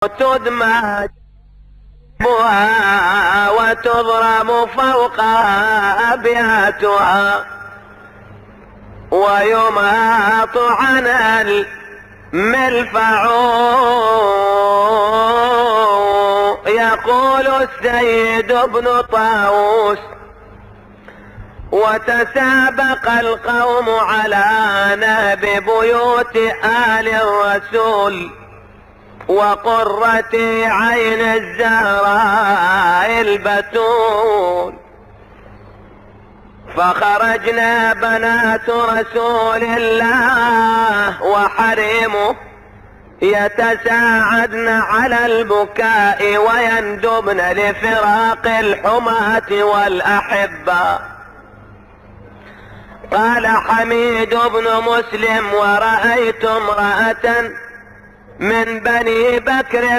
تدمى وتضرم فوق أبياتها ويماط عنها الملفع. يقول السيد ابن طاووس: وتسابق القوم على ناب بيوت آل الرسول وقرة عين الزهراء البتول، فخرجنا بنات رسول الله وحريمه يتساعدن على البكاء ويندبن لفراق الحماة والأحبة. قال حميد بن مسلم: ورأيت امرأة من بني بكر